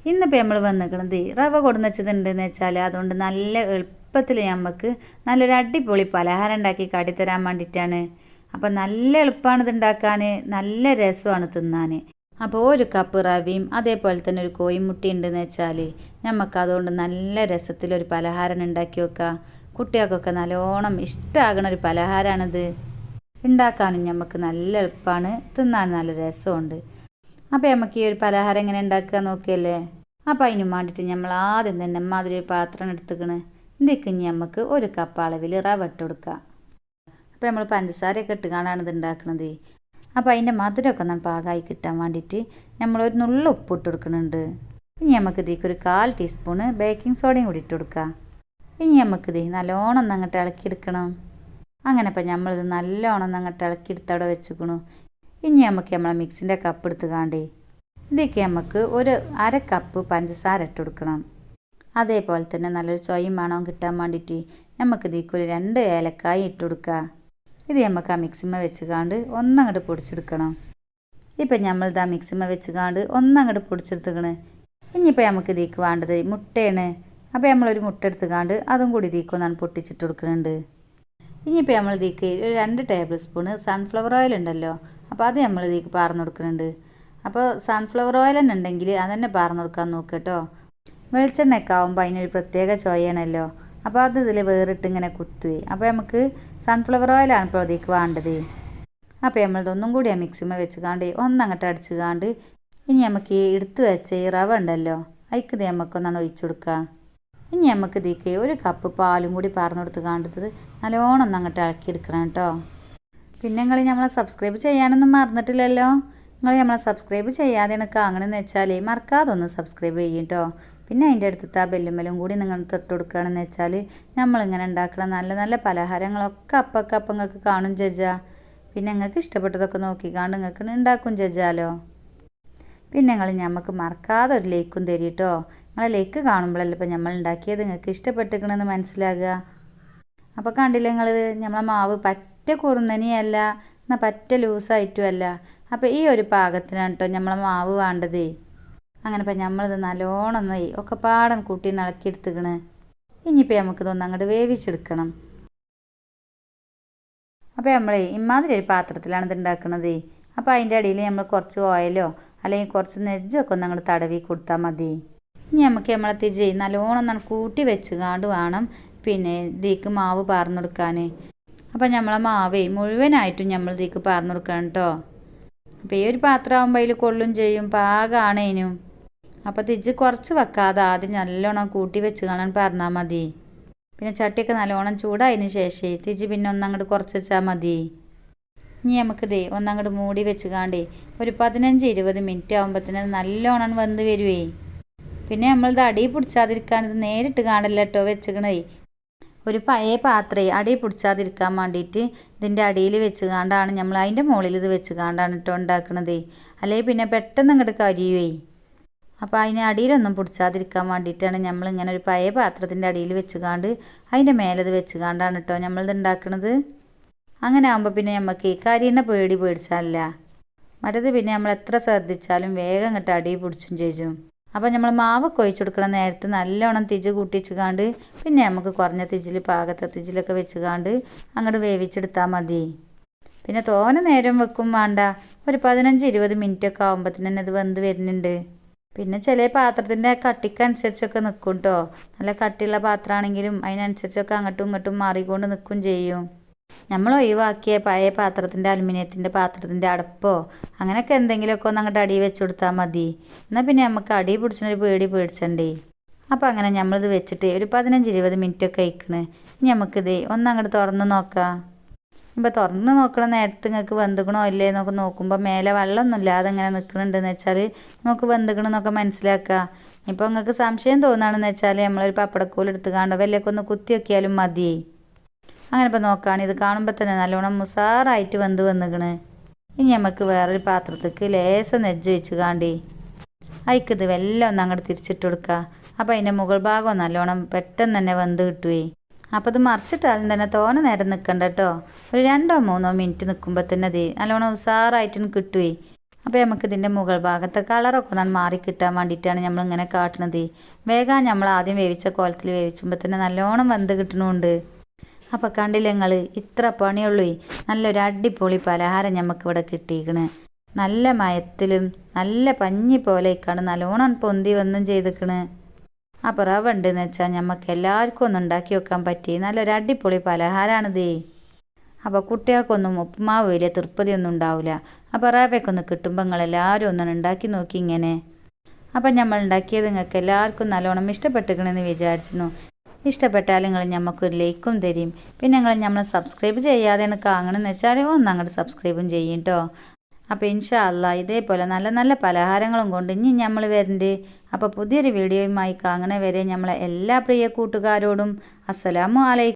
ഇന്നിപ്പോൾ നമ്മൾ വന്നിരിക്കണത് റവ കൊടുന്ന് വെച്ചതുണ്ടെന്ന് വെച്ചാൽ അതുകൊണ്ട് നല്ല എളുപ്പത്തിൽ നമുക്ക് നല്ലൊരു അടിപൊളി പലഹാരം ഉണ്ടാക്കി കാട്ടിത്തരാൻ വേണ്ടിയിട്ടാണ്. അപ്പോൾ നല്ല എളുപ്പമാണ് ഇത് ഉണ്ടാക്കാൻ, നല്ല രസമാണ് തിന്നാൻ. അപ്പോൾ ഒരു കപ്പ് റവയും അതേപോലെ തന്നെ ഒരു കോഴിമുട്ടി ഉണ്ടെന്ന് വെച്ചാൽ നമുക്ക് അതുകൊണ്ട് നല്ല രസത്തിലൊരു പലഹാരം ഉണ്ടാക്കി വെക്കാം. കുട്ടികൾക്കൊക്കെ നല്ലോണം ഇഷ്ടമാകണ ഒരു പലഹാരമാണിത്. ഉണ്ടാക്കാനും നമുക്ക് നല്ല എളുപ്പമാണ്, തിന്നാൻ നല്ല രസമുണ്ട്. അപ്പോൾ നമുക്ക് ഈ ഒരു പലഹാരം എങ്ങനെ ഉണ്ടാക്കുക നോക്കിയല്ലേ. അപ്പോൾ അതിന് വേണ്ടിയിട്ട് നമ്മൾ ആദ്യം തന്നെ മാതിരി ഒരു പാത്രം എടുത്തുക്കണ്. ഇതിക്ക് നമുക്ക് ഒരു കപ്പ് അളവിൽ റവ ഇട്ട് കൊടുക്കുക. അപ്പോൾ നമ്മൾ പഞ്ചസാരയൊക്കെ ഇട്ട് കാണാണ് ഇത് ഉണ്ടാക്കുന്നത്. അപ്പോൾ അതിൻ്റെ മധുരമൊക്കെ നമ്മൾ പാകമായി കിട്ടാൻ വേണ്ടിയിട്ട് നമ്മളൊരു നുള്ള ഉപ്പ് ഇട്ട് കൊടുക്കുന്നുണ്ട്. ഇനി നമുക്ക് ഇതിലേക്ക് ഒരു 1/4 ടീസ്പൂണ് ബേക്കിംഗ് സോഡയും കൂടി ഇട്ട് കൊടുക്കുക. ഇനി നമുക്കിത് നല്ലോണം അങ്ങോട്ട് ഇളക്കിയെടുക്കണം. അങ്ങനെ അപ്പോൾ നമ്മളിത് നല്ലോണം അങ്ങോട്ട് ഇളക്കിയെടുത്ത് അവിടെ വെച്ചിക്കണു. ഇനി നമുക്ക് നമ്മളെ മിക്സിൻ്റെ കപ്പ് എടുത്ത് കാണ്ടേ ഇതിലേക്ക് നമുക്ക് ഒരു 1/2 കപ്പ് പഞ്ചസാര ഇട്ട് കൊടുക്കണം. അതേപോലെ തന്നെ നല്ലൊരു ചൊയ്യും മണവും കിട്ടാൻ വേണ്ടിയിട്ട് നമുക്ക് ഇതിലേക്ക് ഒരു 2 ഏലക്കായ ഇട്ട് കൊടുക്കുക. ഇത് നമുക്ക് ആ മിക്സിമ വെച്ച് കാണ്ട് ഒന്നങ്ങോട്ട് പൊടിച്ചെടുക്കണം. ഇപ്പം നമ്മളിത് ആ മിക്സിമ വെച്ച് കാണ്ട് ഒന്നങ്ങോട്ട് പൊടിച്ചെടുത്തുക്കണ്. ഇനിയിപ്പോൾ നമുക്ക് ഇതിലേക്ക് വേണ്ടത് മുട്ടയാണ്. അപ്പോൾ നമ്മളൊരു മുട്ട എടുത്ത് കാണ്ട് അതും കൂടി ഇതിലേക്ക് ഒന്നാണ് പൊട്ടിച്ചിട്ട് കൊടുക്കുന്നുണ്ട്. ഇനിയിപ്പോൾ നമ്മൾ ഇതിലേക്ക് ഒരു 2 ടേബിൾ സ്പൂണ് സൺഫ്ലവർ ഓയിൽ ഉണ്ടല്ലോ, അപ്പോൾ അത് നമ്മൾ ഇതിലേക്ക് പാർന്ന് കൊടുക്കുന്നുണ്ട്. അപ്പോൾ സൺഫ്ലവർ ഓയിൽ തന്നെ ഉണ്ടെങ്കിൽ അതന്നെ പാർന്ന് കൊടുക്കാൻ നോക്കുക കേട്ടോ. വെളിച്ചെണ്ണയൊക്കെ ആകുമ്പോൾ അതിനൊരു പ്രത്യേക ചോയയാണല്ലോ, അപ്പോൾ അത് ഇതിൽ വേറിട്ട് ഇങ്ങനെ കുത്തുവേ. അപ്പോൾ നമുക്ക് സൺഫ്ലവർ ഓയിലാണ് ഇപ്പോൾ അതിലേക്ക് വേണ്ടത്. അപ്പോൾ നമ്മളിതൊന്നും കൂടി ആ മിക്സിമ വെച്ച് കാണ്ട് ഒന്നങ്ങോട്ട് അടിച്ച് കാണ്ട് ഇനി നമുക്ക് ഈ എടുത്ത് വെച്ച ഈ റവ ഉണ്ടല്ലോ അതിക്ക് ഇത് നമുക്കൊന്നാണ് ഒഴിച്ചു കൊടുക്കുക. ഇനി നമുക്ക് ഇതിലേക്ക് ഒരു കപ്പ് പാലും കൂടി പാർന്ന് കൊടുത്ത് കാണ്ടത് നല്ലോണം ഒന്നങ്ങോട്ട് ഇളക്കിയെടുക്കണം കേട്ടോ. പിന്നെ നിങ്ങൾ നമ്മളെ സബ്സ്ക്രൈബ് ചെയ്യാനൊന്നും മറന്നിട്ടില്ലല്ലോ. നിങ്ങൾ നമ്മളെ സബ്സ്ക്രൈബ് ചെയ്യാതെ എനിക്ക് അങ്ങനെയെന്ന് വെച്ചാൽ മറക്കാതെ ഒന്ന് സബ്സ്ക്രൈബ് ചെയ്യും കേട്ടോ. പിന്നെ അതിൻ്റെ അടുത്ത് ആ ബെല്ലുമ്മലും കൂടി നിങ്ങൾ തൊട്ട് കൊടുക്കുകയാണെന്ന് വെച്ചാൽ നമ്മളിങ്ങനെ ഉണ്ടാക്കുന്ന നല്ല നല്ല പലഹാരങ്ങളൊക്കെ അപ്പം നിങ്ങൾക്ക് കാണും ചേച്ചാ. പിന്നെ നിങ്ങൾക്ക് ഇഷ്ടപ്പെട്ടതൊക്കെ നോക്കിക്കാണ്ട് നിങ്ങൾക്ക് ഉണ്ടാക്കും ചേച്ചാലോ. പിന്നെ നിങ്ങൾ നമുക്ക് മറക്കാതെ ഒരു ലൈക്കും തരും കേട്ടോ. നിങ്ങളെ ലൈക്ക് കാണുമ്പോഴല്ലേ ഇപ്പം നമ്മൾ ഉണ്ടാക്കിയത് നിങ്ങൾക്ക് ഇഷ്ടപ്പെട്ടിരിക്കണമെന്ന് മനസ്സിലാകുക. അപ്പോൾ കണ്ടില്ലേ നിങ്ങൾ, നമ്മളെ മാവ് പറ്റ കുറുന്നനിയല്ല എന്നാൽ പറ്റ ലൂസായിട്ടും അല്ല. അപ്പോൾ ഈ ഒരു പാകത്തിനാണ് കേട്ടോ നമ്മളെ മാവ് വേണ്ടത്. അങ്ങനെ ഇപ്പം നമ്മളിത് നല്ലോണം ഒക്കെ പാടം കൂട്ടി ഇളക്കിയെടുത്തുക്കണ്. ഇനിയിപ്പോൾ നമുക്കിതൊന്നും അങ്ങോട്ട് വേവിച്ചെടുക്കണം. അപ്പോൾ നമ്മൾ ഇമാതിരി ഒരു പാത്രത്തിലാണ് ഇത് ഉണ്ടാക്കുന്നത്. അപ്പോൾ അതിൻ്റെ അടിയിൽ നമ്മൾ കുറച്ച് ഓയിലോ അല്ലെങ്കിൽ കുറച്ച് നെജ്ജൊക്കെ ഒന്ന് അങ്ങോട്ട് തടവി കൊടുത്താൽ മതി. ഇനി നമുക്ക് നമ്മളെ തിജി നല്ലോണം കൂട്ടി വെച്ച് കാണ്ട് വേണം പിന്നെ ഇതിലേക്ക് മാവ് പാർന്നു കൊടുക്കാൻ. അപ്പോൾ നമ്മളെ മാവേ മുഴുവനായിട്ടും നമ്മൾ ഇതിലേക്ക് പാർന്നു കൊടുക്കണം കേട്ടോ. അപ്പോൾ ഈ ഒരു പാത്രം ആകുമ്പോൾ അതിൽ കൊള്ളും ചെയ്യും, പാകാണേനും. അപ്പോൾ തിജ് കുറച്ച് വെക്കാതെ ആദ്യം നല്ലോണം കൂട്ടി വെച്ച് കാണാൻ പറഞ്ഞാൽ മതി. പിന്നെ ചട്ടിയൊക്കെ നല്ലോണം ചൂടായതിന് ശേഷം തിജ് പിന്നെ ഒന്നങ്ങോട്ട് കുറച്ച് വെച്ചാൽ മതി. ഇനി നമുക്കിതേ ഒന്നങ്ങോട്ട് മൂടി വെച്ച് കാണ്ടേ ഒരു 15-20 മിനിറ്റ് ആകുമ്പോഴത്തേന് നല്ലോണം വെന്ത് വരുവേ. പിന്നെ നമ്മളിത് അടി പിടിച്ചാതിരിക്കാൻ ഇത് നേരിട്ട് കാണ്ടല്ല കേട്ടോ വെച്ചിക്കണേ. ഒരു പഴയ പാത്രേ അടി പിടിച്ചാതിരിക്കാൻ വേണ്ടിയിട്ട് ഇതിൻ്റെ അടിയിൽ വെച്ച് കാണ്ടാണ് നമ്മൾ അതിൻ്റെ മുകളിൽ ഇത് വെച്ച് കാണ്ടാണ് കേട്ടോ ഉണ്ടാക്കണത്. അല്ലെങ്കിൽ പിന്നെ പെട്ടെന്ന് ഇങ്ങോട്ട് കരിയുവേ. അപ്പോൾ അതിന് അടിയിലൊന്നും പിടിച്ചാതിരിക്കാൻ വേണ്ടിയിട്ടാണ് നമ്മളിങ്ങനെ ഒരു പഴയ പാത്രത്തിൻ്റെ അടിയിൽ വെച്ച് കാണ്ട് അതിൻ്റെ മേലത് വെച്ച് കാണ്ടാണ് കേട്ടോ നമ്മളിത് ഉണ്ടാക്കണത്. അങ്ങനെ ആകുമ്പോൾ പിന്നെ നമുക്ക് കരിയുന്ന പേടിച്ചാലില്ല. മറ്റത് പിന്നെ നമ്മൾ എത്ര ശ്രദ്ധിച്ചാലും വേഗം ഇങ്ങോട്ട് അടി പിടിച്ചും ചെയ്യും. അപ്പോൾ നമ്മൾ മാവ് കൊഴിച്ച് കൊടുക്കണ നേരത്ത് നല്ലോണം തിജ് കൂട്ടിച്ച് കാണ്ട് പിന്നെ നമുക്ക് കുറഞ്ഞ തിജിൽ പാകത്തെ തിജിലൊക്കെ വെച്ച് കാണ്ട് അങ്ങോട്ട് വേവിച്ചെടുത്താൽ മതി. പിന്നെ തോനെ നേരം വെക്കും വേണ്ട, ഒരു 15-20 മിനിറ്റൊക്കെ ആകുമ്പോഴത്തേന് തന്നെ ഇത് വെന്ത് വരുന്നുണ്ട്. പിന്നെ ചില പാത്രത്തിൻ്റെ കട്ടിക്കനുസരിച്ചൊക്കെ നിൽക്കും കേട്ടോ. നല്ല കട്ടിയുള്ള പാത്രമാണെങ്കിലും അതിനനുസരിച്ചൊക്കെ അങ്ങോട്ടും ഇങ്ങോട്ടും മാറിക്കൊണ്ട് നിൽക്കും ചെയ്യും. നമ്മൾ ഒഴിവാക്കിയ പഴയ പാത്രത്തിൻ്റെ അലുമിനിയത്തിൻ്റെ പാത്രത്തിൻ്റെ അടപ്പോ അങ്ങനെയൊക്കെ എന്തെങ്കിലുമൊക്കെ ഒന്ന് അങ്ങോട്ട് അടി വെച്ച് കൊടുത്താൽ മതി. എന്നാൽ പിന്നെ നമുക്ക് അടി പിടിച്ചൊരു പേടിച്ചണ്ടേ. അപ്പോൾ അങ്ങനെ നമ്മളിത് വെച്ചിട്ട് ഒരു 15-20 മിനിറ്റൊക്കെ കഴിക്കണ്. ഇനി നമുക്കിത് ഒന്നങ്ങോട്ട് തുറന്ന് നോക്കാം. ഇപ്പോൾ തുറന്ന് നോക്കണ നേരത്ത് നിങ്ങൾക്ക് വെന്തുക്കണോ ഇല്ലേ എന്നൊക്കെ നോക്കുമ്പോൾ മേലെ വെള്ളമൊന്നും ഇല്ലാതെ ഇങ്ങനെ നിൽക്കണുണ്ടെന്ന് വെച്ചാൽ നമുക്ക് വെന്തുക്കണമെന്നൊക്കെ മനസ്സിലാക്കുക. ഇപ്പോൾ നിങ്ങൾക്ക് സംശയം തോന്നുകയാണെന്ന് വെച്ചാൽ നമ്മളൊരു പപ്പടക്കോലെടുത്ത് കാണ്ടോ വലിയൊക്കെ ഒന്ന് കുത്തി വയ്ക്കിയാലും മതി. അങ്ങനെ ഇപ്പോൾ നോക്കുകയാണെങ്കിൽ ഇത് കാണുമ്പോൾ തന്നെ നല്ലോണം മുസാറായിട്ട് വന്നിക്കണ്. ഇനി നമുക്ക് വേറൊരു പാത്രത്തേക്ക് ലേശം നെജ്ജ് വെച്ച് കാണ്ടി അതിക്കിത് വെല്ലം ഒന്ന് അങ്ങോട്ട് തിരിച്ചിട്ട് കൊടുക്കുക. അപ്പോൾ അതിൻ്റെ മുകൾ ഭാഗം നല്ലോണം പെട്ടെന്ന് തന്നെ വെന്ത് കിട്ടുവേ. അപ്പോൾ ഇത് മറിച്ചിട്ടാലും തന്നെ തോനെ നേരം നിൽക്കണ്ട കേട്ടോ. ഒരു 2-3 മിനിറ്റ് നിൽക്കുമ്പോൾ തന്നെ അത് നല്ലോണം ഉസാറായിട്ടും കിട്ടുവേ. അപ്പോൾ നമുക്ക് ഇതിൻ്റെ മുകൾ ഭാഗത്തെ കളറൊക്കെ ഒന്ന് മാറി കിട്ടാൻ വേണ്ടിയിട്ടാണ് നമ്മളിങ്ങനെ കാട്ടുന്നത്. വേഗം നമ്മൾ ആദ്യം വേവിച്ച കോലത്തിൽ വേവിച്ചുമ്പോൾ തന്നെ നല്ലോണം വെന്ത് കിട്ടണമുണ്ട്. അപ്പോൾ കണ്ടില്ല നിങ്ങൾ, ഇത്ര പണിയുള്ളൂ. നല്ലൊരു അടിപൊളി പലഹാരം നമുക്കിവിടെ കിട്ടിയിരിക്കണ്. നല്ല മയത്തിലും നല്ല പഞ്ഞി പോലെയൊക്കെയാണ് നല്ലോണം പൊന്തി വന്നും ചെയ്തിക്കണ്. അപ്പോൾ റവ ഉണ്ടെന്ന് വെച്ചാൽ നമുക്ക് എല്ലാവർക്കും ഒന്ന് ഉണ്ടാക്കി വെക്കാൻ പറ്റി നല്ലൊരു അടിപൊളി പലഹാരമാണിത്. അപ്പോൾ കുട്ടികൾക്കൊന്നും ഉപ്പുമാവ് വലിയ തൃപ്തിയൊന്നും ഉണ്ടാവില്ല. അപ്പോൾ റവയൊക്കെ കിട്ടുമ്പോൾ നിങ്ങളെല്ലാവരും ഒന്നും ഉണ്ടാക്കി നോക്കി ഇങ്ങനെ. അപ്പം നമ്മൾ ഉണ്ടാക്കിയത് നിങ്ങൾക്ക് എല്ലാവർക്കും നല്ലോണം ഇഷ്ടപ്പെട്ടിരിക്കണമെന്ന് വിചാരിച്ചിരുന്നു. ഇഷ്ടപ്പെട്ടാൽ നിങ്ങൾ നമുക്കൊരു ലൈക്കും തരും. പിന്നെ നമ്മൾ സബ്സ്ക്രൈബ് ചെയ്യാതെ കാണണമെന്ന് വെച്ചാൽ ഒന്ന് അങ്ങോട്ട് സബ്സ്ക്രൈബും ചെയ്യും കേട്ടോ. അപ്പോൾ ഇൻഷാ അല്ലാഹ് ഇതേപോലെ നല്ല നല്ല പലഹാരങ്ങളും കൊണ്ട് ഇനി നമ്മൾ വരുന്നുണ്ട്. അപ്പോൾ പുതിയൊരു വീഡിയോയുമായി കാണണ വരെ നമ്മളെ എല്ലാ പ്രിയ കൂട്ടുകാരോടും അസ്സലാമു അലൈക്കും.